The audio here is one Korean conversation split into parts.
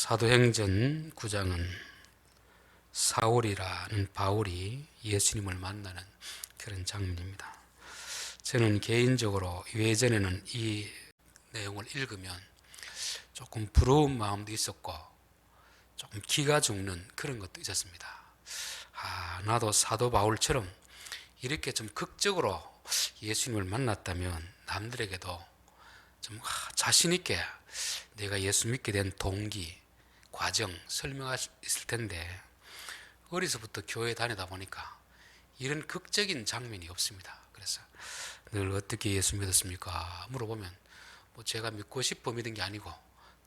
사도행전 9장은 사울이라는 바울이 예수님을 만나는 그런 장면입니다. 저는 개인적으로 예전에는 이 내용을 읽으면 조금 부러운 마음도 있었고 조금 기가 죽는 그런 것도 있었습니다. 나도 사도 바울처럼 이렇게 좀 극적으로 예수님을 만났다면 남들에게도 좀 자신 있게 내가 예수 믿게 된 동기, 과정 설명할 수 있을 텐데 어려서부터 교회 다니다 보니까 이런 극적인 장면이 없습니다. 그래서 늘 어떻게 예수 믿었습니까? 물어보면 제가 믿고 싶어 믿은 게 아니고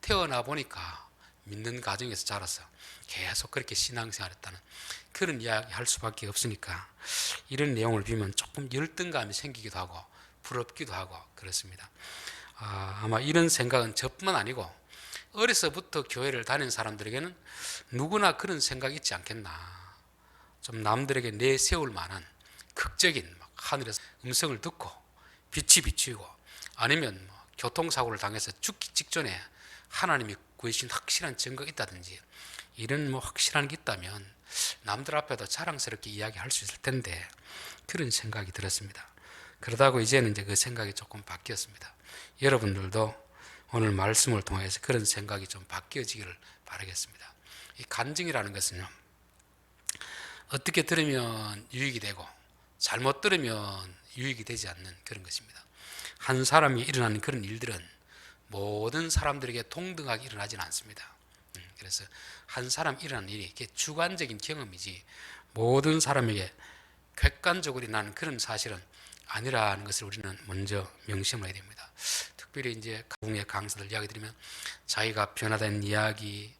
태어나 보니까 믿는 가정에서 자라서 계속 그렇게 신앙생활했다는 그런 이야기 할 수밖에 없으니까 이런 내용을 보면 조금 열등감이 생기기도 하고 부럽기도 하고 그렇습니다. 아마 이런 생각은 저뿐만 아니고 어려서부터 교회를 다닌 사람들에게는 누구나 그런 생각이 있지 않겠나. 좀 남들에게 내세울 만한 극적인 하늘에서 음성을 듣고 빛이 비추고 아니면 교통사고를 당해서 죽기 직전에 하나님이 구해주신 확실한 증거가 있다든지 이런 확실한 게 있다면 남들 앞에도 자랑스럽게 이야기할 수 있을 텐데 그런 생각이 들었습니다. 그러다가 이제는 그 생각이 조금 바뀌었습니다. 여러분들도 오늘 말씀을 통해서 그런 생각이 좀 바뀌어지기를 바라겠습니다. 이 간증이라는 것은요, 어떻게 들으면 유익이 되고 잘못 들으면 유익이 되지 않는 그런 것입니다. 한 사람이 일어나는 그런 일들은 모든 사람들에게 동등하게 일어나지는 않습니다. 그래서 한 사람 일어나는 일이 이게 주관적인 경험이지 모든 사람에게 객관적으로 일어나는 그런 사실은 아니라는 것을 우리는 먼저 명심해야 됩니다. 특별히 이제 가궁의 강사들 이야기 드리면 자기가 변화된 이야기,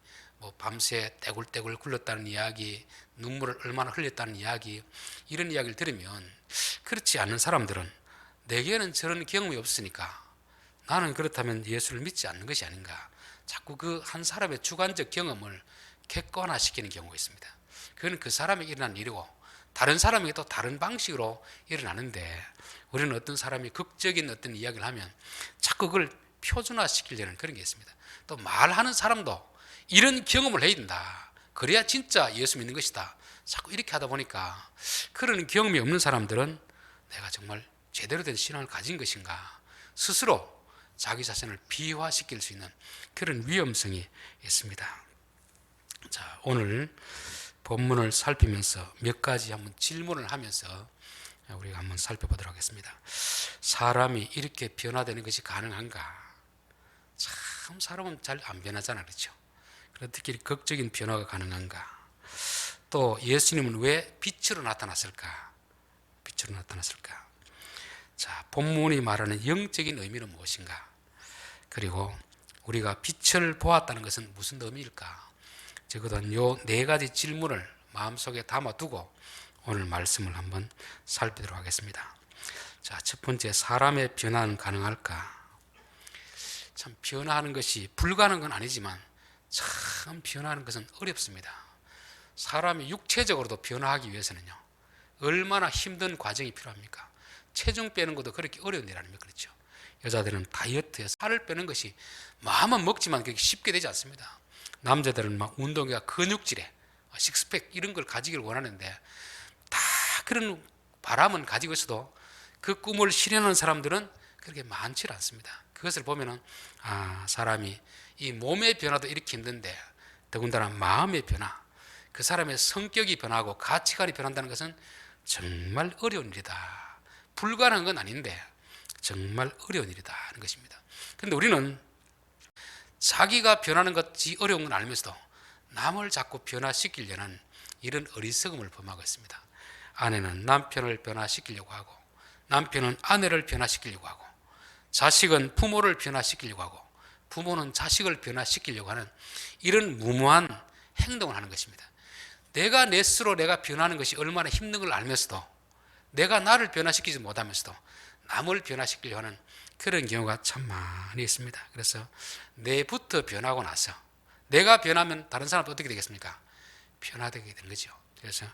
밤새 떼굴떼굴 굴렀다는 이야기, 눈물을 얼마나 흘렸다는 이야기, 이런 이야기를 들으면 그렇지 않은 사람들은 내게는 저런 경험이 없으니까 나는 그렇다면 예수를 믿지 않는 것이 아닌가. 자꾸 그 한 사람의 주관적 경험을 객관화시키는 경우가 있습니다. 그건 그 사람에게 일어난 일이고 다른 사람에게 또 다른 방식으로 일어나는데 우리는 어떤 사람이 극적인 어떤 이야기를 하면 자꾸 그걸 표준화시키려는 그런 게 있습니다. 또 말하는 사람도 이런 경험을 해야 된다. 그래야 진짜 예수 믿는 것이다. 자꾸 이렇게 하다 보니까 그런 경험이 없는 사람들은 내가 정말 제대로 된 신앙을 가진 것인가 스스로 자기 자신을 비화시킬 수 있는 그런 위험성이 있습니다. 자, 오늘 본문을 살피면서 몇 가지 한번 질문을 하면서 우리가 한번 살펴보도록 하겠습니다. 사람이 이렇게 변화되는 것이 가능한가? 참 사람은 잘 안 변하잖아, 그렇죠? 특히 극적인 변화가 가능한가? 또 예수님은 왜 빛으로 나타났을까? 빛으로 나타났을까? 자, 본문이 말하는 영적인 의미는 무엇인가? 그리고 우리가 빛을 보았다는 것은 무슨 의미일까? 적어도 요 네 가지 질문을 마음속에 담아두고 오늘 말씀을 한번 살피도록 하겠습니다. 자, 첫 번째, 사람의 변화는 가능할까? 참 변화하는 것이 불가능한 건 아니지만 참 변화하는 것은 어렵습니다. 사람이 육체적으로도 변화하기 위해서는요, 얼마나 힘든 과정이 필요합니까? 체중 빼는 것도 그렇게 어려운 일 아닙니까? 그렇죠? 여자들은 다이어트에 살을 빼는 것이 마음은 먹지만 그게 쉽게 되지 않습니다. 남자들은 운동이나 근육질에 식스팩 이런 걸 가지기를 원하는데 다 그런 바람은 가지고 있어도 그 꿈을 실현하는 사람들은 그렇게 많지 않습니다. 그것을 보면은 사람이 이 몸의 변화도 이렇게 힘든데 더군다나 마음의 변화, 그 사람의 성격이 변하고 가치관이 변한다는 것은 정말 어려운 일이다. 불가능한 건 아닌데 정말 어려운 일이다 하는 것입니다. 그런데 우리는 자기가 변하는 것이 어려운 건 알면서도 남을 자꾸 변화시키려는 이런 어리석음을 범하고 있습니다. 아내는 남편을 변화시키려고 하고 남편은 아내를 변화시키려고 하고 자식은 부모를 변화시키려고 하고 부모는 자식을 변화시키려고 하는 이런 무모한 행동을 하는 것입니다. 내가 내 스스로 내가 변하는 것이 얼마나 힘든 걸 알면서도 내가 나를 변화시키지 못하면서도 남을 변화시키려고 하는 그런 경우가 참 많이 있습니다. 그래서 내부터 변하고 나서 내가 변하면 다른 사람도 어떻게 되겠습니까? 변화되게 되는 거죠. 그래서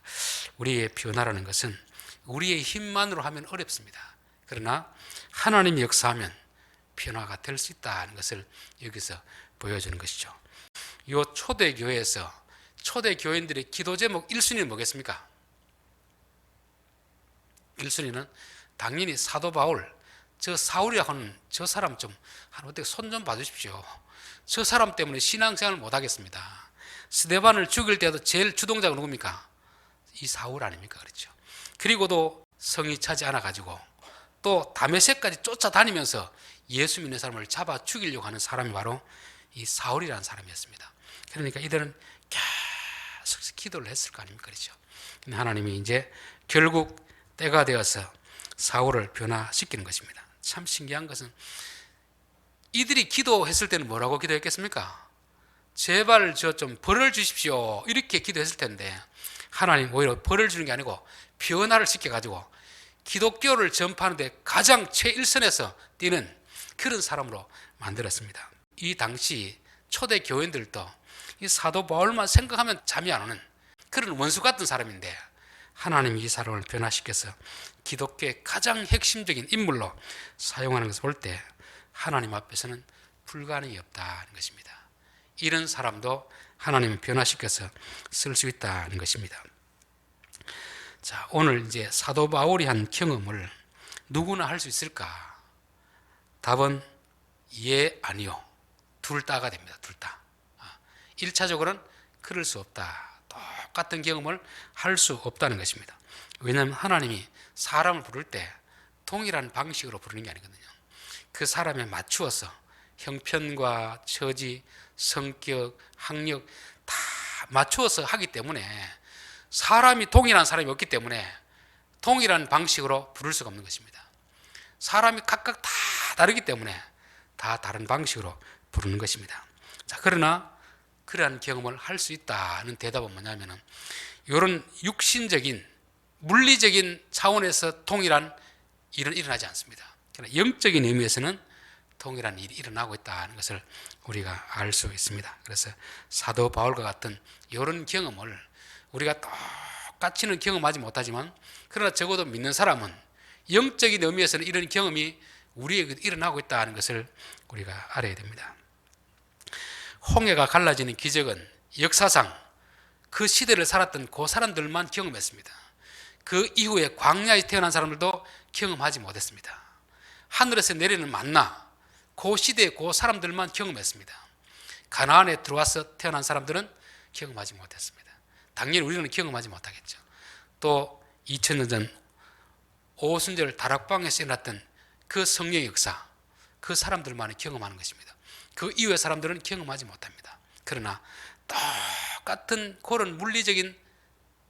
우리의 변화라는 것은 우리의 힘만으로 하면 어렵습니다. 그러나 하나님이 역사하면 변화가 될 수 있다는 것을 여기서 보여주는 것이죠. 요 초대교회에서 초대 교인들의 기도 제목 1순위는 뭐겠습니까? 1순위는 당연히 사도 바울, 저 사울이라고 하는 저 사람 좀 어떻게 손 좀 봐주십시오. 저 사람 때문에 신앙생활을 못하겠습니다. 스데반을 죽일 때도 제일 주동자가 누굽니까? 이 사울 아닙니까? 그렇죠. 그리고도 성이 차지 않아 가지고 또 다메섹까지 쫓아다니면서 예수 믿는 사람을 잡아 죽이려고 하는 사람이 바로 이 사울이라는 사람이었습니다. 그러니까 이들은 계속 기도를 했을 거 아닙니까? 그렇죠. 근데 하나님이 이제 결국 때가 되어서 사울을 변화시키는 것입니다. 참 신기한 것은 이들이 기도했을 때는 뭐라고 기도했겠습니까? 제발 저 좀 벌을 주십시오. 이렇게 기도했을 텐데 하나님 오히려 벌을 주는 게 아니고 변화를 시켜가지고 기독교를 전파하는데 가장 최일선에서 뛰는 그런 사람으로 만들었습니다. 이 당시 초대 교인들도 이 사도 바울만 생각하면 잠이 안 오는 그런 원수 같은 사람인데 하나님이 이 사람을 변화시켜서 기독교의 가장 핵심적인 인물로 사용하는 것을 볼 때 하나님 앞에서는 불가능이 없다는 것입니다. 이런 사람도 하나님은 변화시켜서 쓸 수 있다는 것입니다. 자, 오늘 이제 사도 바울이 한 경험을 누구나 할 수 있을까? 답은 예, 아니요. 둘 다가 됩니다. 둘 다. 1차적으로는 그럴 수 없다. 똑같은 경험을 할 수 없다는 것입니다. 왜냐하면 하나님이 사람을 부를 때 동일한 방식으로 부르는 게 아니거든요. 그 사람에 맞추어서 형편과 처지, 성격, 학력 다 맞추어서 하기 때문에 사람이 동일한 사람이 없기 때문에 동일한 방식으로 부를 수가 없는 것입니다. 사람이 각각 다 다르기 때문에 다 다른 방식으로 부르는 것입니다. 자, 그러나 그러한 경험을 할 수 있다는 대답은 뭐냐면은 이런 육신적인 물리적인 차원에서 동일한 일은 일어나지 않습니다. 그러나 영적인 의미에서는 동일한 일이 일어나고 있다는 것을 우리가 알 수 있습니다. 그래서 사도 바울과 같은 이런 경험을 우리가 똑같이는 경험하지 못하지만 그러나 적어도 믿는 사람은 영적인 의미에서는 이런 경험이 우리에게 일어나고 있다는 것을 우리가 알아야 됩니다. 홍해가 갈라지는 기적은 역사상 그 시대를 살았던 그 사람들만 경험했습니다. 그 이후에 광야에 태어난 사람들도 경험하지 못했습니다. 하늘에서 내리는 만나 그 시대의 그 사람들만 경험했습니다. 가나안에 들어와서 태어난 사람들은 경험하지 못했습니다. 당연히 우리는 경험하지 못하겠죠. 또 2000년 전 오순절 다락방에서 일어났던 그 성령의 역사, 그 사람들만이 경험하는 것입니다. 그 이후의 사람들은 경험하지 못합니다. 그러나 똑같은 그런 물리적인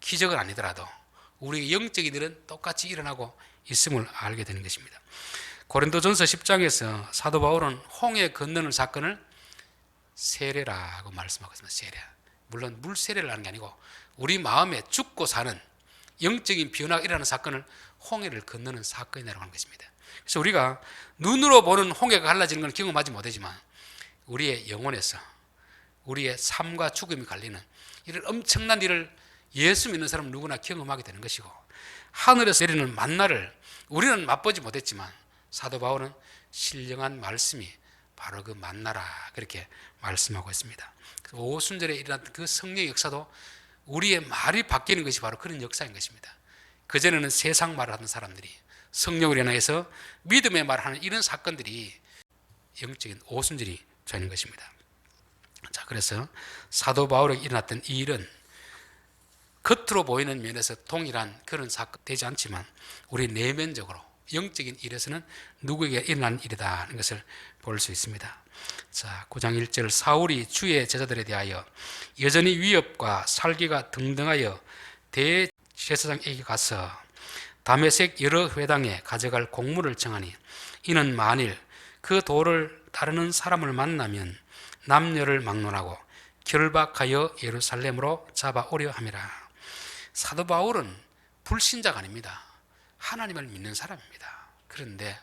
기적은 아니더라도 우리 영적인 일은 똑같이 일어나고 있음을 알게 되는 것입니다. 고린도전서 10장에서 사도 바울은 홍해 건너는 사건을 세례라고 말씀하고 있습니다. 세례. 물론 물 세례를 하는 게 아니고 우리 마음에 죽고 사는 영적인 변화가 일어나는 사건을 홍해를 건너는 사건이라고 하는 것입니다. 그래서 우리가 눈으로 보는 홍해가 갈라지는 걸 경험하지 못하지만 우리의 영혼에서 우리의 삶과 죽음이 갈리는 이런 엄청난 일을 예수 믿는 사람 누구나 경험하게 되는 것이고 하늘에서 내리는 만나를 우리는 맛보지 못했지만 사도 바울은 신령한 말씀이 바로 그 만나라 그렇게 말씀하고 있습니다. 오순절에 일어난 그 성령의 역사도 우리의 말이 바뀌는 것이 바로 그런 역사인 것입니다. 그전에는 세상 말을 하던 사람들이 성령을 인하여서 믿음의 말을 하는 이런 사건들이 영적인 오순절이 되는 것입니다. 자, 그래서 사도 바울에게 일어났던 이 일은 겉으로 보이는 면에서 동일한 그런 사건 되지 않지만 우리 내면적으로 영적인 일에서는 누구에게 일어난 일이다 하는 것을 볼 수 있습니다. 자, 9장 1절 사울이 주의 제자들에 대하여 여전히 위협과 살기가 등등하여 대제사장에게 가서 다메섹 여러 회당에 가져갈 공문을 정하니 이는 만일 그 도를 따르는 사람을 만나면 남녀를 막론하고 결박하여 예루살렘으로 잡아오려 함이라. 사도 바울은 불신자가 아닙니다. 하나님을 믿는 사람입니다. 그런데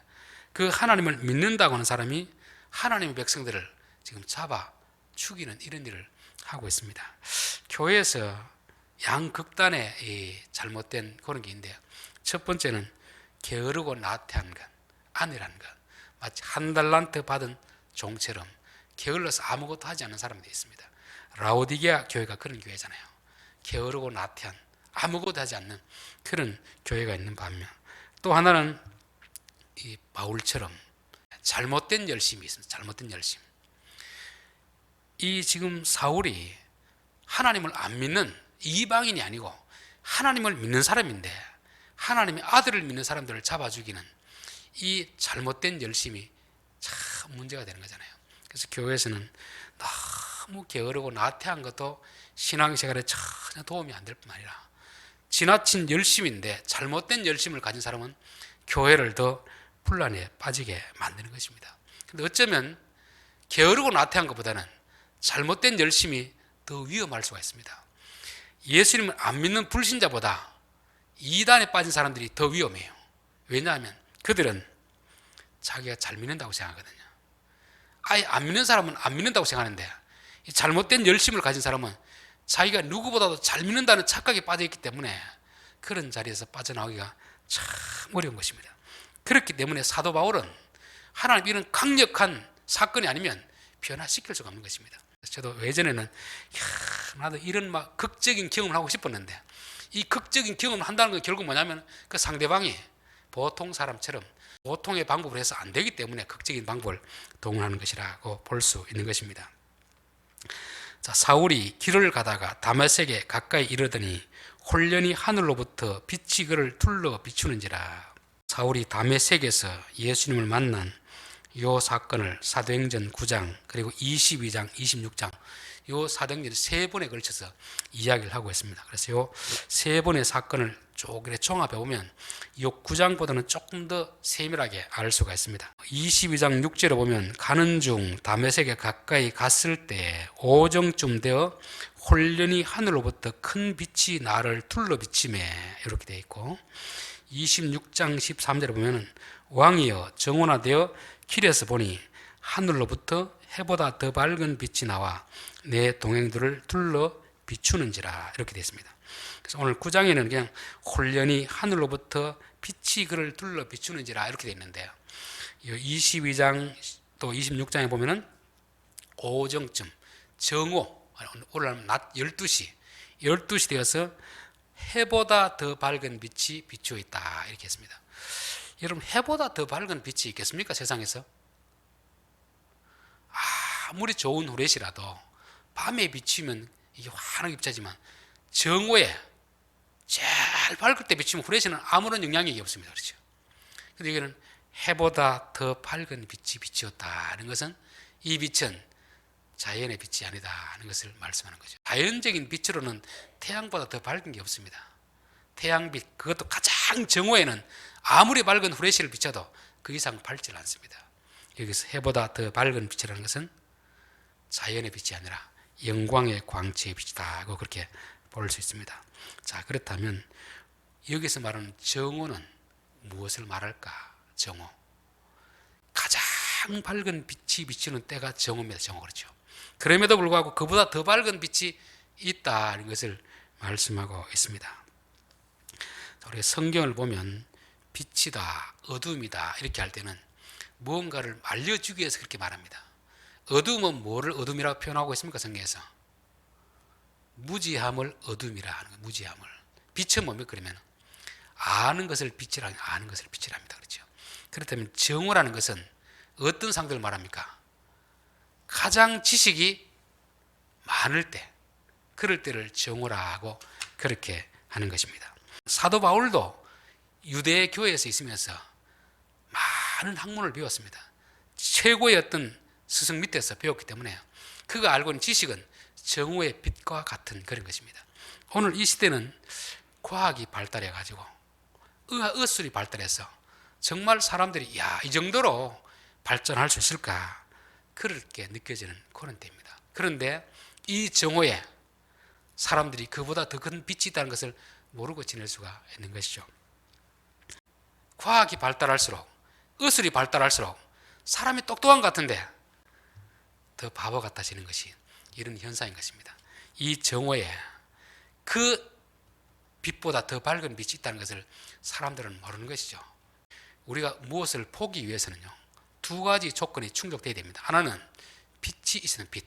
그 하나님을 믿는다고 하는 사람이 하나님의 백성들을 지금 잡아 죽이는 이런 일을 하고 있습니다. 교회에서 양극단의 이 잘못된 그런 게 있는데요. 첫 번째는 게으르고 나태한 것, 아니라는 것. 마치 한 달란트 받은 종처럼 게을러서 아무것도 하지 않는 사람들이 있습니다. 라오디게아 교회가 그런 교회잖아요. 게으르고 나태한, 아무것도 하지 않는 그런 교회가 있는 반면, 또 하나는 이 바울처럼 잘못된 열심이 있습니다. 잘못된 열심. 이 지금 사울이 하나님을 안 믿는 이방인이 아니고 하나님을 믿는 사람인데, 하나님의 아들을 믿는 사람들을 잡아 죽이는 이 잘못된 열심이 참 문제가 되는 거잖아요. 그래서 교회에서는 너무 게으르고 나태한 것도 신앙생활에 전혀 도움이 안 될 뿐만 아니라, 지나친 열심인데 잘못된 열심을 가진 사람은 교회를 더 분란에 빠지게 만드는 것입니다. 근데 어쩌면 게으르고 나태한 것보다는 잘못된 열심이 더 위험할 수가 있습니다. 예수님을 안 믿는 불신자보다 이단에 빠진 사람들이 더 위험해요. 왜냐하면 그들은 자기가 잘 믿는다고 생각하거든요. 아예 안 믿는 사람은 안 믿는다고 생각하는데, 이 잘못된 열심을 가진 사람은 자기가 누구보다도 잘 믿는다는 착각에 빠져있기 때문에 그런 자리에서 빠져나오기가 참 어려운 것입니다. 그렇기 때문에 사도 바울은 하나님 이런 강력한 사건이 아니면 변화시킬 수가 없는 것입니다. 저도 예전에는 나도 이런 막 극적인 경험을 하고 싶었는데, 이 극적인 경험을 한다는 건 결국 뭐냐면 그 상대방이 보통 사람처럼 보통의 방법을 해서 안 되기 때문에 극적인 방법을 동원하는 것이라고 볼 수 있는 것입니다. 자, 사울이 길을 가다가 다메섹에 가까이 이르더니 홀련히 하늘로부터 빛이 그를 둘러 비추는지라. 사울이 다메섹에서 예수님을 만난 요 사건을 사도행전 9장 그리고 22장, 26장 요 사도행전 세 번에 걸쳐서 이야기를 하고 있습니다. 그래서 요 세 번의 사건을 쭉 종합해 보면 요 9장보다는 조금 더 세밀하게 알 수가 있습니다. 22장 6절에 보면 가는 중 다메섹에 가까이 갔을 때 오정쯤 되어 홀련히 하늘로부터 큰 빛이 나를 둘러 비치매, 이렇게 되어 있고, 26장 13절에 보면 왕이여 정원화되어 길에서 보니 하늘로부터 해보다 더 밝은 빛이 나와 내 동행들을 둘러 비추는지라, 이렇게 되어 있습니다. 그래서 오늘 9장에는 그냥 홀련히 하늘로부터 빛이 그를 둘러 비추는지라 이렇게 되어 있는데요. 22장 또 26장에 보면은 오정쯤, 정오, 오늘 낮 12시 되어서 해보다 더 밝은 빛이 비추어 있다, 이렇게 했습니다. 여러분, 해보다 더 밝은 빛이 있겠습니까? 세상에서? 아무리 좋은 후레시라도 밤에 비치면 이게 환하게 비치지만 정오에 제일 밝을 때 비치면 후레시는 아무런 영향력이 없습니다. 그렇죠? 근데 여기는 해보다 더 밝은 빛이 비치었다는 것은 이 빛은 자연의 빛이 아니다 하는 것을 말씀하는 거죠. 자연적인 빛으로는 태양보다 더 밝은 게 없습니다. 태양빛, 그것도 가장 정오에는 아무리 밝은 후레쉬를 비춰도 그 이상 밝지 않습니다. 여기서 해보다 더 밝은 빛이라는 것은 자연의 빛이 아니라 영광의 광채의 빛이다 하고 그렇게 볼 수 있습니다. 자, 그렇다면 여기서 말하는 정오는 무엇을 말할까? 정오, 가장 밝은 빛이 비치는 때가 정오입니다. 정오, 그렇죠? 그럼에도 불구하고 그보다 더 밝은 빛이 있다는 것을 말씀하고 있습니다. 우리 성경을 보면 빛이다, 어둠이다 이렇게 할 때는 무언가를 알려주기 위해서 그렇게 말합니다. 어둠은 뭐를 어둠이라고 표현하고 있습니까? 성경에서 무지함을 어둠이라 하는 거예요. 무지함을. 빛은 뭡니까? 그러면 아는 것을 빛이라, 아는 것을 빛이랍니다. 그렇죠? 그렇다면 정오라는 것은 어떤 상태를 말합니까? 가장 지식이 많을 때, 그럴 때를 정오라고 그렇게 하는 것입니다. 사도 바울도 유대 교회에서 있으면서 많은 학문을 배웠습니다. 최고의 어떤 스승 밑에서 배웠기 때문에 그가 알고 있는 지식은 정오의 빛과 같은 그런 것입니다. 오늘 이 시대는 과학이 발달해 가지고 의술이 발달해서 정말 사람들이 이 정도로 발전할 수 있을까 그렇게 느껴지는 그런 때입니다. 그런데 이 정오에 사람들이 그보다 더 큰 빛이 있다는 것을 모르고 지낼 수가 있는 것이죠. 과학이 발달할수록, 의술이 발달할수록 사람이 똑똑한 것 같은데 더 바보 같아지는 것이 이런 현상인 것입니다. 이 정오에 그 빛보다 더 밝은 빛이 있다는 것을 사람들은 모르는 것이죠. 우리가 무엇을 보기 위해서는요, 두 가지 조건이 충족되어야 됩니다. 하나는 빛이 있는 빛.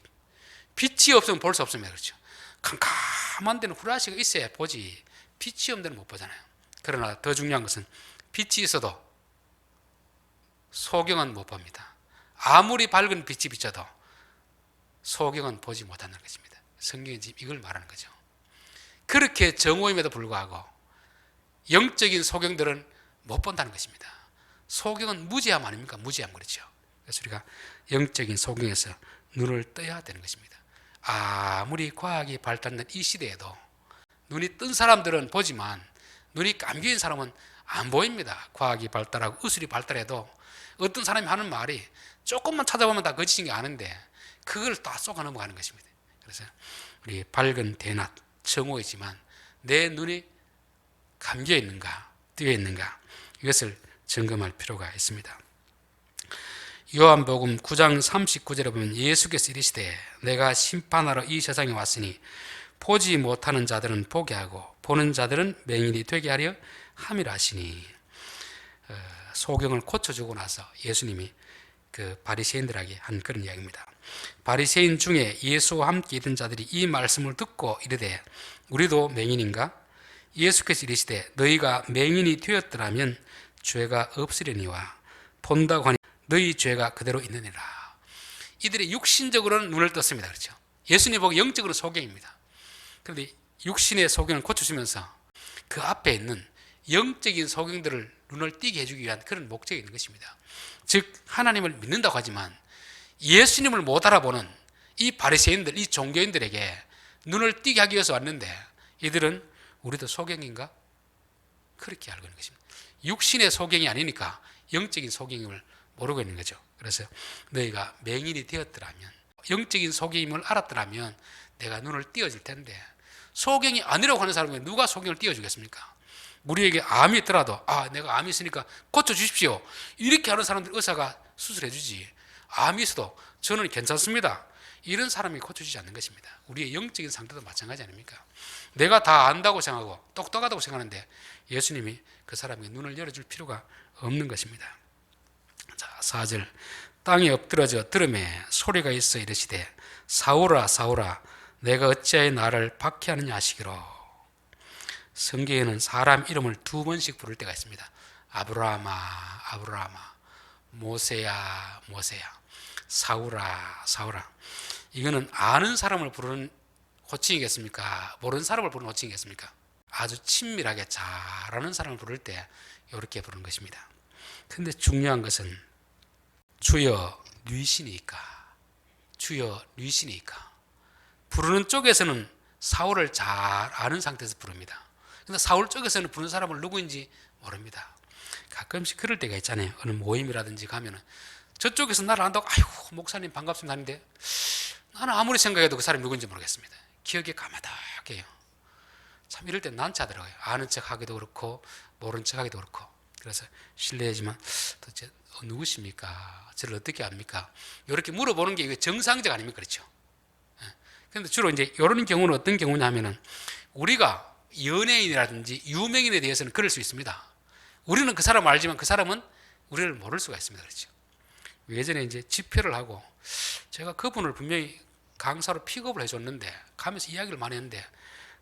빛이 없으면 볼 수 없습니다. 그렇죠? 캄캄한 데는 후라시가 있어야 보지 빛이 없는 데는 못 보잖아요. 그러나 더 중요한 것은 빛이 있어도 소경은 못 봅니다. 아무리 밝은 빛이 비쳐도 소경은 보지 못하는 것입니다. 성경이 지금 이걸 말하는 거죠. 그렇게 정오임에도 불구하고 영적인 소경들은 못 본다는 것입니다. 소경은 무지함 아닙니까? 무지함, 그렇죠? 그래서 우리가 영적인 소경에서 눈을 떠야 되는 것입니다. 아무리 과학이 발달된 이 시대에도 눈이 뜬 사람들은 보지만 눈이 감겨있는 사람은 안 보입니다. 과학이 발달하고 의술이 발달해도 어떤 사람이 하는 말이 조금만 찾아보면 다 거짓인 게 아는데 그걸 다 쏘가 넘어가는 것입니다. 그래서 우리 밝은 대낮 정오이지만 내 눈이 감겨 있는가 뜨여 있는가 이것을 점검할 필요가 있습니다. 요한복음 9장 39절에 보면 예수께서 이르시되 내가 심판하러 이 세상에 왔으니 보지 못하는 자들은 보게 하고 보는 자들은 맹인이 되게 하려 함이라 하시니, 소경을 고쳐주고 나서 예수님이 그 바리새인들에게 한 그런 이야기입니다. 바리새인 중에 예수와 함께 있던 자들이 이 말씀을 듣고 이르되 우리도 맹인인가? 예수께서 이르시되 너희가 맹인이 되었더라면 죄가 없으려니와 본다고 하니 너희 죄가 그대로 있느니라. 이들이 육신적으로는 눈을 떴습니다. 그렇죠? 예수님 보고 영적으로 소경입니다. 그런데 육신의 소경을 고쳐주면서 그 앞에 있는 영적인 소경들을 눈을 띄게 해주기 위한 그런 목적이 있는 것입니다. 즉 하나님을 믿는다고 하지만 예수님을 못 알아보는 이 바리새인들, 이 종교인들에게 눈을 띄게 하기 위해서 왔는데 이들은 우리도 소경인가? 그렇게 알고 있는 것입니다. 육신의 소경이 아니니까 영적인 소경임을 모르고 있는 거죠. 그래서 너희가 맹인이 되었더라면, 영적인 소경임을 알았더라면 내가 눈을 띄워줄 텐데, 소경이 아니라고 하는 사람에게 누가 소경을 띄워주겠습니까? 우리에게 암이 있더라도 내가 암이 있으니까 고쳐주십시오 이렇게 하는 사람들 의사가 수술해 주지, 암이 있어도 저는 괜찮습니다 이런 사람이 고쳐주지 않는 것입니다. 우리의 영적인 상태도 마찬가지 아닙니까? 내가 다 안다고 생각하고 똑똑하다고 생각하는데 예수님이 그 사람에게 눈을 열어줄 필요가 없는 것입니다. 자, 4절 땅에 엎드러져 들음에 소리가 있어 이르시되 사울아 사울아 내가 어찌하여 나를 박해하느냐 하시기로. 성경에는 사람 이름을 두 번씩 부를 때가 있습니다. 아브라함아 아브라함아, 모세야 모세야, 사울아 사울아. 이거는 아는 사람을 부르는 호칭이겠습니까? 모르는 사람을 부르는 호칭이겠습니까? 아주 친밀하게 잘 아는 사람을 부를 때 이렇게 부르는 것입니다. 근데 중요한 것은 주여 뉘시니까, 주여 뉘시니까. 부르는 쪽에서는 사울을 잘 아는 상태에서 부릅니다. 근데 사울 쪽에서는 부르는 사람을 누구인지 모릅니다. 가끔씩 그럴 때가 있잖아요. 어느 모임이라든지 가면은 저쪽에서 나를 안다고 아이고 목사님 반갑습니다 하는데 나는 아무리 생각해도 그 사람이 누구인지 모르겠습니다. 기억이 까마득해요. 참 이럴 때 난처하더라고요. 아는 척 하기도 그렇고 모르는 척 하기도 그렇고. 그래서 실례지만 도대체 누구십니까? 저를 어떻게 압니까? 이렇게 물어보는 게 정상적 아닙니까? 그렇죠? 그런데 주로 이제 이런 경우는 어떤 경우냐 하면은 우리가 연예인이라든지 유명인에 대해서는 그럴 수 있습니다. 우리는 그 사람을 알지만 그 사람은 우리를 모를 수가 있습니다. 그렇죠? 예전에 이제 집회를 하고 제가 그분을 분명히 강사로 픽업을 해줬는데 가면서 이야기를 많이 했는데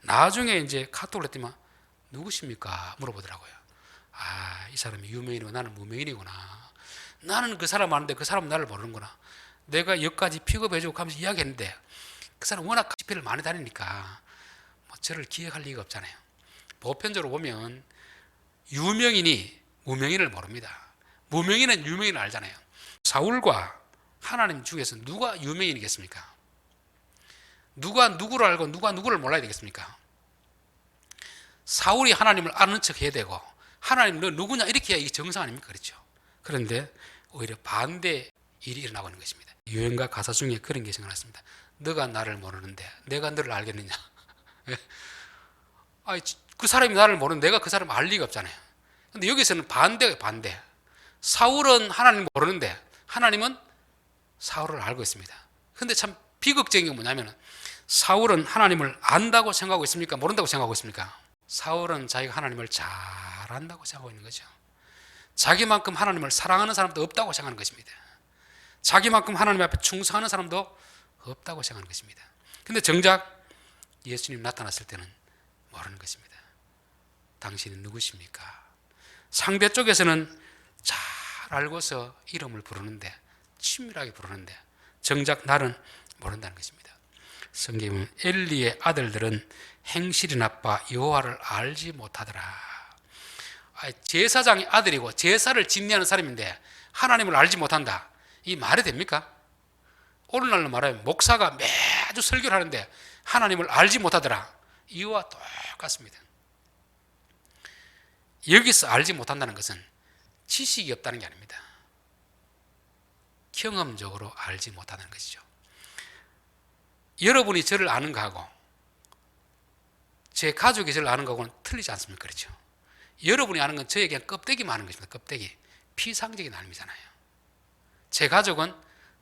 나중에 이제 카톡을 했더니 누구십니까? 물어보더라고요. 이 사람이 유명인이고 나는 무명인이구나. 나는 그 사람 아는데 그 사람은 나를 모르는구나. 내가 여기까지 픽업해주고 가면서 이야기했는데 그 사람 워낙 집회를 많이 다니니까 저를 기억할 리가 없잖아요. 보편적으로 보면 유명인이 무명인을 모릅니다. 무명인은 유명인을 알잖아요. 사울과 하나님 중에서 누가 유명인이겠습니까? 누가 누구를 알고 누가 누구를 몰라야 되겠습니까? 사울이 하나님을 아는 척 해야 되고 하나님 너 누구냐 이렇게 해야 이게 정상 아닙니까? 그렇죠? 그런데 오히려 반대 일이 일어나고 있는 것입니다. 유행가 가사 중에 그런 게 생각났습니다. 너가 나를 모르는데 내가 너를 알겠느냐? 그 사람이 나를 모르는데 내가 그 사람을 알 리가 없잖아요. 근데 여기서는 반대가 반대. 사울은 하나님을 모르는데 하나님은 사울을 알고 있습니다. 근데 참 비극적인 게 뭐냐면 사울은 하나님을 안다고 생각하고 있습니까? 모른다고 생각하고 있습니까? 사울은 자기가 하나님을 잘 안다고 생각하고 있는 거죠. 자기만큼 하나님을 사랑하는 사람도 없다고 생각하는 것입니다. 자기만큼 하나님 앞에 충성하는 사람도 없다고 생각하는 것입니다. 근데 정작 예수님 나타났을 때는 모르는 것입니다. 당신은 누구십니까? 상대 쪽에서는 잘 알고서 이름을 부르는데, 친밀하게 부르는데 정작 나는 모른다는 것입니다. 성경에 보면 엘리의 아들들은 행실이 나빠 여호와를 알지 못하더라. 제사장의 아들이고 제사를 집례하는 사람인데 하나님을 알지 못한다. 이 말이 됩니까? 오늘날로 말하면 목사가 매주 설교를 하는데 하나님을 알지 못하더라. 이와 똑같습니다. 여기서 알지 못한다는 것은 지식이 없다는 게 아닙니다. 경험적으로 알지 못하는 것이죠. 여러분이 저를 아는 거하고 제 가족이 저를 아는 거하고는 틀리지 않습니까? 그렇죠? 여러분이 아는 건 저에게 껍데기만 아는 것입니다. 껍데기. 피상적인 나눔이잖아요. 제 가족은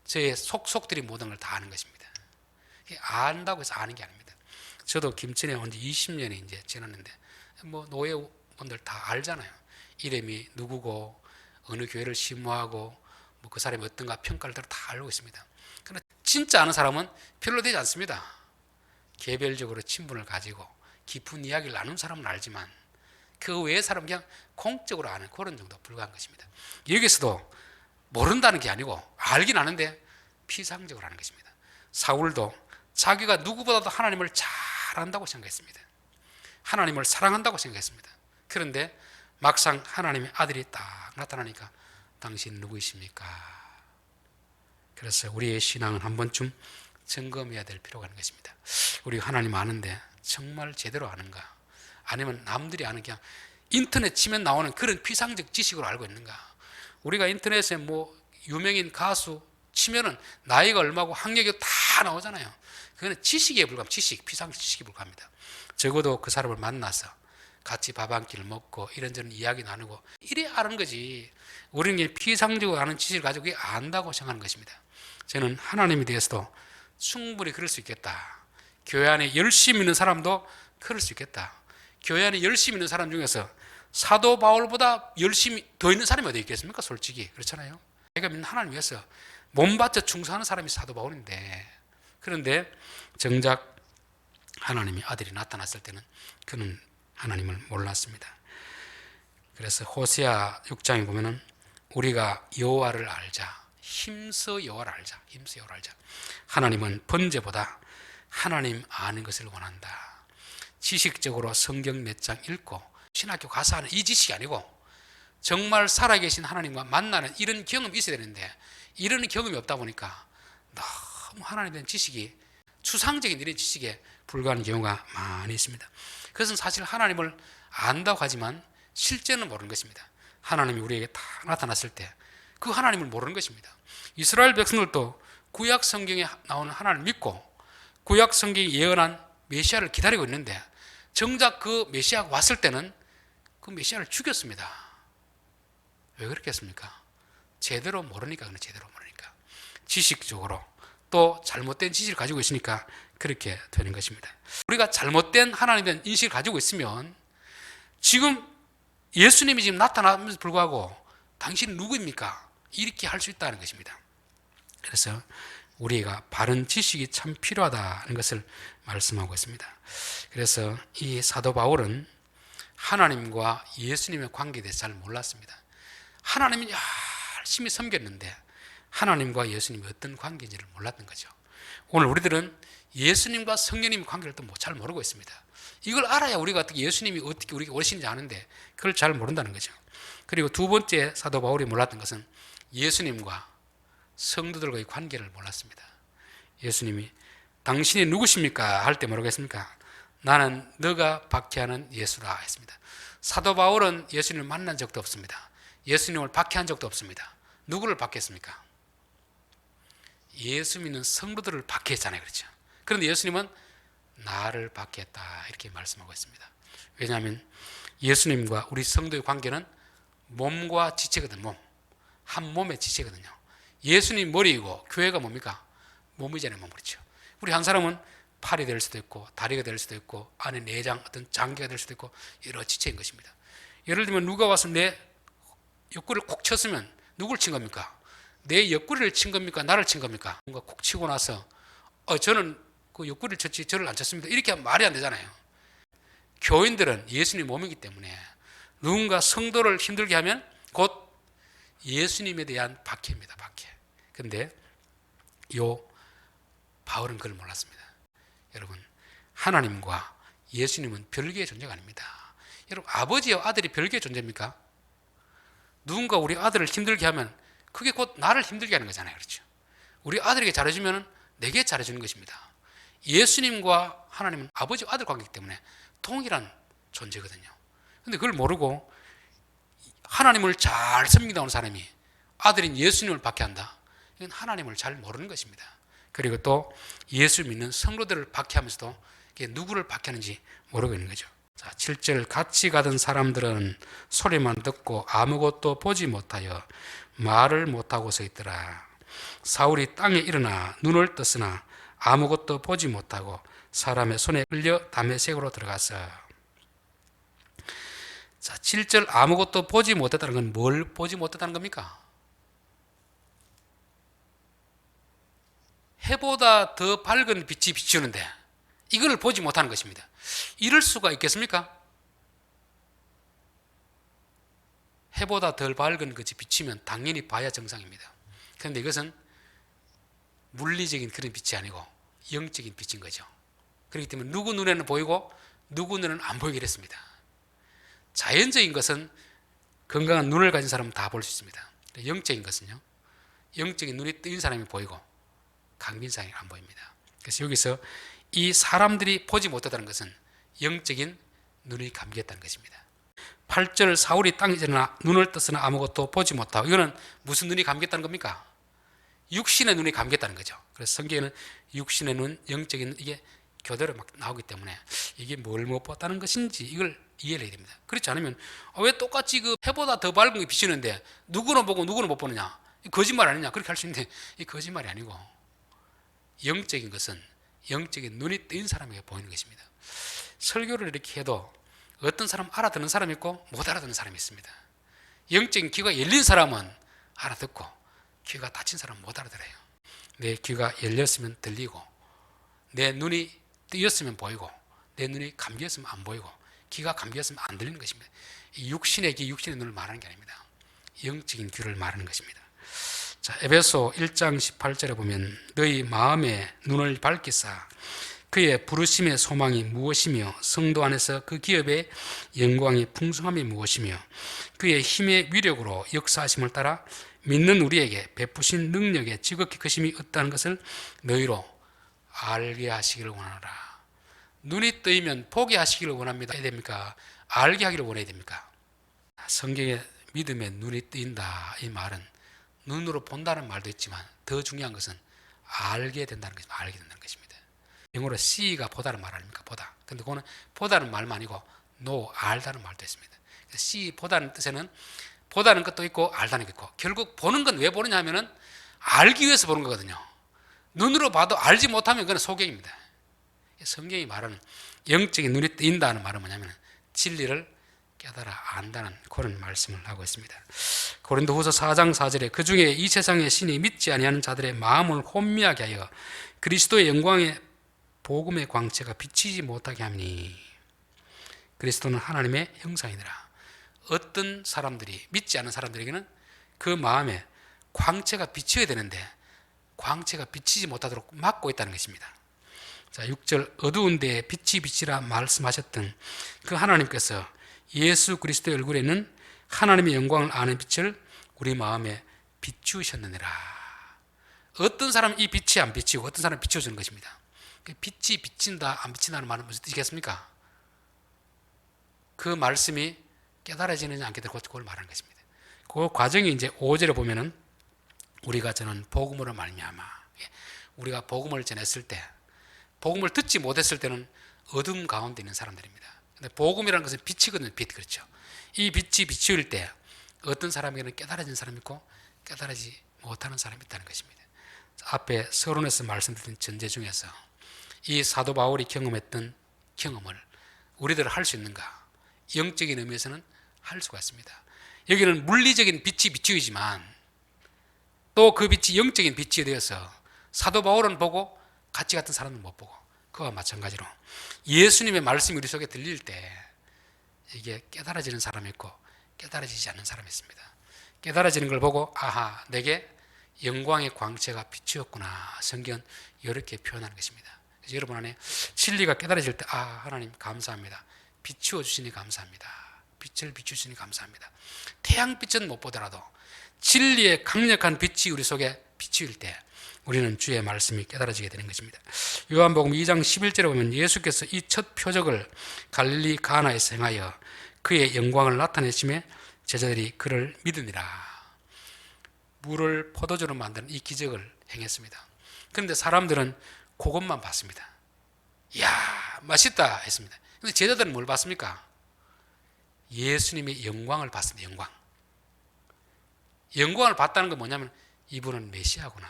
저의 속속들이 모든 걸 다 아는 것입니다. 안다고 해서 아는 게 아닙니다. 저도 김천에 온 지 20년이 이제 지났는데 노예분들 다 알잖아요. 이름이 누구고 어느 교회를 심호하고 그 사람이 어떤가 평가를 다 알고 있습니다. 그러나 진짜 아는 사람은 별로 되지 않습니다. 개별적으로 친분을 가지고 깊은 이야기를 나눈 사람은 알지만 그 외의 사람은 그냥 공적으로 아는 그런 정도 불과한 것입니다. 여기서도 모른다는 게 아니고 알긴 아는데 피상적으로 하는 것입니다. 사울도 자기가 누구보다도 하나님을 잘 안다고 생각했습니다. 하나님을 사랑한다고 생각했습니다. 그런데 막상 하나님의 아들이 딱 나타나니까 당신 누구이십니까? 그래서 우리의 신앙은 한 번쯤 점검해야 될 필요가 있는 것입니다. 우리가 하나님 아는데 정말 제대로 아는가? 아니면 남들이 아는 그냥 인터넷 치면 나오는 그런 피상적 지식으로 알고 있는가? 우리가 인터넷에 유명인 가수 치면은 나이가 얼마고 학력이 다 나오잖아요. 그거는 지식에 불과합니다. 피상적 지식에 불과합니다. 적어도 그 사람을 만나서 같이 밥 한 끼를 먹고 이런저런 이야기 나누고 이래 아는 거지. 우리는 피상적으로 아는 지식을 가지고 그게 안다고 생각하는 것입니다. 저는 하나님에 대해서도 충분히 그럴 수 있겠다. 교회 안에 열심히 있는 사람도 그럴 수 있겠다. 교회 안에 열심히 있는 사람 중에서 사도 바울보다 열심히 더 있는 사람이 어디 있겠습니까? 솔직히 그렇잖아요. 내가 믿는 하나님 위해서 몸 바쳐 충성하는 사람이 사도 바울인데, 그런데 정작 하나님의 아들이 나타났을 때는 그는 하나님을 몰랐습니다. 그래서 호세아 6장에 보면은 우리가 여호와를 알자, 힘써 여호와를 알자, 힘써 여호와를 알자. 하나님은 번제보다 하나님 아는 것을 원한다. 지식적으로 성경 몇 장 읽고 신학교 가서 하는 이 지식이 아니고 정말 살아계신 하나님과 만나는 이런 경험이 있어야 되는데 이런 경험이 없다 보니까 너무 하나님에 대한 지식이 추상적인 이런 지식에 불과한 경우가 많이 있습니다. 그것은 사실 하나님을 안다고 하지만 실제는 모르는 것입니다. 하나님이 우리에게 다 나타났을 때 그 하나님을 모르는 것입니다. 이스라엘 백성들도 구약 성경에 나오는 하나님을 믿고 구약 성경이 예언한 메시아를 기다리고 있는데 정작 그 메시아가 왔을 때는 그 메시아를 죽였습니다. 왜 그렇겠습니까? 제대로 모르니까. 제대로 모르니까. 지식적으로 또 잘못된 지식을 가지고 있으니까 그렇게 되는 것입니다. 우리가 잘못된 하나님에 대한 인식을 가지고 있으면 지금 예수님이 지금 나타나면서 불구하고 당신은 누구입니까? 이렇게 할 수 있다는 것입니다. 그래서 우리가 바른 지식이 참 필요하다는 것을 말씀하고 있습니다. 그래서 이 사도 바울은 하나님과 예수님의 관계에 대해서 잘 몰랐습니다. 하나님은 열심히 섬겼는데 하나님과 예수님이 어떤 관계인지를 몰랐던 거죠. 오늘 우리들은 예수님과 성령님의 관계를 또 잘 모르고 있습니다. 이걸 알아야 우리가 어떻게 예수님이 어떻게 우리가 오신지 아는데 그걸 잘 모른다는 거죠. 그리고 두 번째 사도 바울이 몰랐던 것은 예수님과 성도들과의 관계를 몰랐습니다. 예수님이 당신이 누구십니까? 할 때 뭐라고 했습니까? 나는 너가 박해하는 예수라 했습니다. 사도 바울은 예수님을 만난 적도 없습니다. 예수님을 박해한 적도 없습니다. 누구를 박해했습니까? 예수 믿는 성도들을 박해했잖아요. 그렇죠? 그런데 예수님은 나를 박해했다 이렇게 말씀하고 있습니다. 왜냐하면 예수님과 우리 성도의 관계는 몸과 지체거든요. 한 몸의 지체거든요. 예수님 머리이고 교회가 뭡니까? 몸이잖아요. 몸. 그렇죠? 우리 한 사람은 팔이 될 수도 있고 다리가 될 수도 있고 안에 내장 어떤 장기가 될 수도 있고 여러 지체인 것입니다. 예를 들면 누가 와서 내 옆구리를 콕 쳤으면 누구를 친 겁니까? 내 옆구리를 친 겁니까? 나를 친 겁니까? 뭔가 콕 치고 나서 저는 그 옆구리를 쳤지 저를 안 쳤습니다. 이렇게 하면 말이 안 되잖아요. 교인들은 예수님 몸이기 때문에 누군가 성도를 힘들게 하면 곧 예수님에 대한 박해입니다. 박해. 근데 요 바울은 그걸 몰랐습니다. 여러분, 하나님과 예수님은 별개의 존재가 아닙니다. 여러분, 아버지와 아들이 별개의 존재입니까? 누군가 우리 아들을 힘들게 하면 그게 곧 나를 힘들게 하는 거잖아요. 그렇죠? 우리 아들에게 잘해주면 내게 잘해주는 것입니다. 예수님과 하나님은 아버지와 아들 관계이기 때문에 동일한 존재거든요. 근데 그걸 모르고 하나님을 잘 섬기다 온 사람이 아들인 예수님을 박해한다. 이건 하나님을 잘 모르는 것입니다. 그리고 또 예수 믿는 성도들을 박해하면서도 누구를 박해하는지 모르고 있는 거죠. 자, 7절 같이 가던 사람들은 소리만 듣고 아무것도 보지 못하여 말을 못하고 서 있더라. 사울이 땅에 일어나 눈을 떴으나 아무것도 보지 못하고 사람의 손에 끌려 다메섹으로 들어갔어. 자, 7절 아무것도 보지 못했다는 건 뭘 보지 못했다는 겁니까? 해보다 더 밝은 빛이 비추는데 이걸 보지 못하는 것입니다. 이럴 수가 있겠습니까? 해보다 덜 밝은 것이 비치면 당연히 봐야 정상입니다. 그런데 이것은 물리적인 그런 빛이 아니고 영적인 빛인 거죠. 그렇기 때문에 누구 눈에는 보이고 누구 눈에는 안 보이게 됐습니다. 자연적인 것은 건강한 눈을 가진 사람은 다 볼 수 있습니다. 영적인 것은요, 영적인 눈이 뜨인 사람이 보이고 감긴 사람이 안 보입니다. 그래서 여기서 이 사람들이 보지 못했다는 것은 영적인 눈이 감겼다는 것입니다. 8절 사울이 땅에 일어나 눈을 떴으나 아무것도 보지 못하고, 이거는 무슨 눈이 감겼다는 겁니까? 육신의 눈이 감겼다는 거죠. 그래서 성경에는 육신의 눈, 영적인 눈, 이게 교대로 막 나오기 때문에 이게 뭘 못 봤다는 것인지 이걸 이해를 해야 됩니다. 그렇지 않으면 왜 똑같이 그 해보다 더 밝은 게 비치는데 누구는 보고 누구는 못 보느냐, 거짓말 아니냐, 그렇게 할 수 있는데 이 거짓말이 아니고 영적인 것은 영적인 눈이 뜨인 사람에게 보이는 것입니다. 설교를 이렇게 해도 어떤 사람 알아듣는 사람이 있고 못 알아듣는 사람이 있습니다. 영적인 귀가 열린 사람은 알아듣고 귀가 닫힌 사람은 못 알아들어요. 내 귀가 열렸으면 들리고 내 눈이 뜨였으면 보이고 내 눈이 감겼으면 안 보이고 귀가 감겼으면 안 들리는 것입니다. 이 육신의 귀, 육신의 눈을 말하는 게 아닙니다. 영적인 귀를 말하는 것입니다. 자, 에베소 1장 18절에 보면 너희 마음의 눈을 밝히사 그의 부르심의 소망이 무엇이며 성도 안에서 그 기업의 영광의 풍성함이 무엇이며 그의 힘의 위력으로 역사하심을 따라 믿는 우리에게 베푸신 능력의 지극히 크심이 어떠한 것을 너희로 알게 하시기를 원하노라. 눈이 뜨이면 보게 하시기를 원합니다. 해야 됩니까? 알게 하기를 원해야 됩니까? 성경에 믿음의 눈이 뜨인다, 이 말은 눈으로 본다는 말도 있지만 더 중요한 것은 알게 된다는 것입니다. 알게 된다는 것입니다. 영어로 see가 보다는 말 아닙니까? 보다. 근데 그거는 보다는 말만 아니고 know, 알다는 말도 있습니다. see, 보다는 뜻에는 보다는 것도 있고 알다는 게 있고, 결국 보는 건 왜 보느냐 하면은 알기 위해서 보는 거거든요. 눈으로 봐도 알지 못하면 그건 소경입니다. 성경이 말하는 영적인 눈이 뜨인다는 말은 뭐냐면 진리를 깨달아 안다는 그런 말씀을 하고 있습니다. 고린도후서 4장 4절에 그 중에 이 세상의 신이 믿지 아니하는 자들의 마음을 혼미하게 하여 그리스도의 영광의 복음의 광채가 비치지 못하게 하니, 그리스도는 하나님의 형상이니라. 어떤 사람들이, 믿지 않는 사람들에게는 그 마음에 광채가 비쳐야 되는데 광채가 비치지 못하도록 막고 있다는 것입니다. 자, 6절 어두운 데에 빛이 비치라 말씀하셨던 그 하나님께서 예수 그리스도의 얼굴에 있는 하나님의 영광을 아는 빛을 우리 마음에 비추셨느니라. 어떤 사람은 이 빛이 안 비치고 어떤 사람은 비춰주는 것입니다. 빛이 비친다 안 비친다는 말은 무슨 뜻이겠습니까? 그 말씀이 깨달아지느냐 안 깨달아지느냐 그걸 말하는 것입니다. 그 과정이 이제 5절에 보면은 우리가 저는 복음으로 말미암아, 우리가 복음을 전했을 때, 복음을 듣지 못했을 때는 어둠 가운데 있는 사람들입니다. 근데 복음이라는 것은 빛이거든요. 빛, 그렇죠. 이 빛이 비추일 때 어떤 사람에게는 깨달아진 사람이 있고 깨달아지 못하는 사람이 있다는 것입니다. 앞에 서론에서 말씀드린 전제 중에서 이 사도 바울이 경험했던 경험을 우리들 할 수 있는가? 영적인 의미에서는 할 수가 있습니다. 여기는 물리적인 빛이 비추이지만 또 그 빛이 영적인 빛이 되어서 사도 바울은 보고 가치 같은 사람은 못 보고, 그와 마찬가지로 예수님의 말씀이 우리 속에 들릴 때 이게 깨달아지는 사람이 있고 깨달아지지 않는 사람이 있습니다. 깨달아지는 걸 보고 아하, 내게 영광의 광채가 비추었구나. 성경은 이렇게 표현하는 것입니다. 그래서 여러분 안에 진리가 깨달아질 때 하나님 감사합니다. 비추어 주시니 감사합니다. 빛을 비추시니 감사합니다. 태양빛은 못 보더라도 진리의 강력한 빛이 우리 속에 비추일 때 우리는 주의 말씀이 깨달아지게 되는 것입니다. 요한복음 2장 11절에 보면 예수께서 이 첫 표적을 갈릴리 가나에서 행하여 그의 영광을 나타내심에 제자들이 그를 믿으니라. 물을 포도주로 만드는 이 기적을 행했습니다. 그런데 사람들은 그것만 봤습니다. 이야, 맛있다 했습니다. 그런데 제자들은 뭘 봤습니까? 예수님의 영광을 봤습니다. 영광을 봤다는 건 뭐냐면 이분은 메시아구나,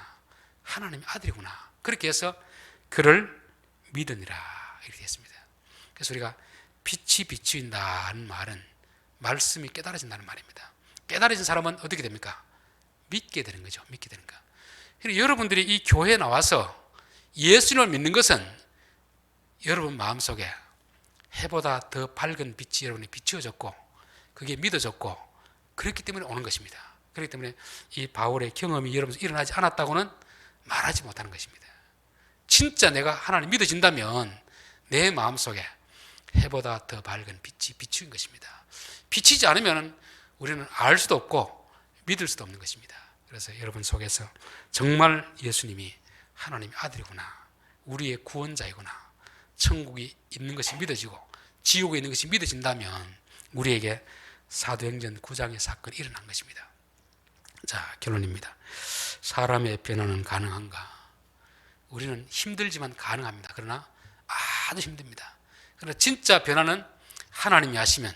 하나님의 아들이구나. 그렇게 해서 그를 믿으니라 이렇게 했습니다. 그래서 우리가 빛이 비추인다는 말은 말씀이 깨달아진다는 말입니다. 깨달아진 사람은 어떻게 됩니까? 믿게 되는 거죠. 믿게 되는 거. 그리고 여러분들이 이 교회에 나와서 예수님을 믿는 것은 여러분 마음속에 해보다 더 밝은 빛이 여러분이 비추어졌고 그게 믿어졌고 그렇기 때문에 오는 것입니다. 그렇기 때문에 이 바울의 경험이 여러분에서 일어나지 않았다고는 말하지 못하는 것입니다. 진짜 내가 하나님 믿어진다면 내 마음속에 해보다 더 밝은 빛이 비추인 것입니다. 비치지 않으면 우리는 알 수도 없고 믿을 수도 없는 것입니다. 그래서 여러분 속에서 정말 예수님이 하나님의 아들이구나, 우리의 구원자이구나, 천국이 있는 것이 믿어지고 지옥에 있는 것이 믿어진다면 우리에게 사도행전 9장의 사건이 일어난 것입니다. 자, 결론입니다. 사람의 변화는 가능한가? 우리는 힘들지만 가능합니다. 그러나 아주 힘듭니다. 그러나 진짜 변화는 하나님이 하시면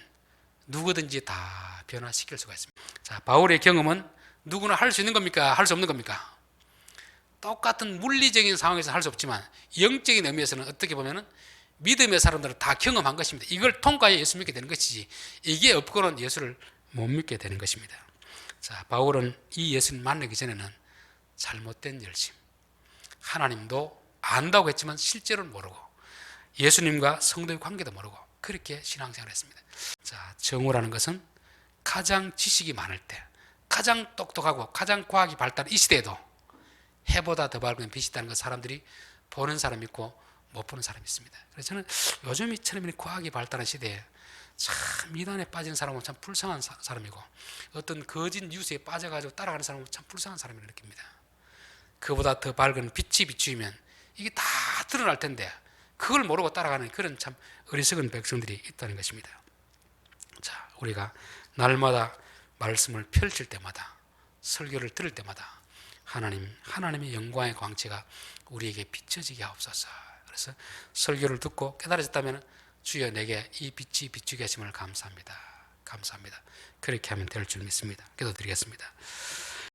누구든지 다 변화시킬 수가 있습니다. 자, 바울의 경험은 누구나 할 수 있는 겁니까? 할 수 없는 겁니까? 똑같은 물리적인 상황에서 할 수 없지만 영적인 의미에서는 어떻게 보면은 믿음의 사람들은 다 경험한 것입니다. 이걸 통과해 예수 믿게 되는 것이지 이게 없고는 예수를 못 믿게 되는 것입니다. 자, 바울은 이 예수님 만나기 전에는 잘못된 열심, 하나님도 안다고 했지만 실제로는 모르고 예수님과 성도의 관계도 모르고 그렇게 신앙생활을 했습니다. 자, 정오라는 것은 가장 지식이 많을 때, 가장 똑똑하고 가장 과학이 발달한 이 시대에도 해보다 더 밝은 빛이 있다는 것 사람들이 보는 사람이 있고 못 보는 사람이 있습니다. 그래서 저는 요즘 이처럼 과학이 발달한 시대에 참 미단에 빠진 사람은 참 불쌍한 사람이고 어떤 거짓 뉴스에 빠져가지고 따라가는 사람은 참 불쌍한 사람이라고 느낍니다. 그보다 더 밝은 빛이 비추면 이게 다 드러날 텐데 그걸 모르고 따라가는 그런 참 어리석은 백성들이 있다는 것입니다. 자, 우리가 날마다 말씀을 펼칠 때마다 설교를 들을 때마다 하나님의 영광의 광채가 우리에게 비춰지게 하옵소서. 그래서 설교를 듣고 깨달아졌다면 주여 내게 이 빛이 비추게 하심을 감사합니다. 감사합니다. 그렇게 하면 될 줄 믿습니다. 기도드리겠습니다.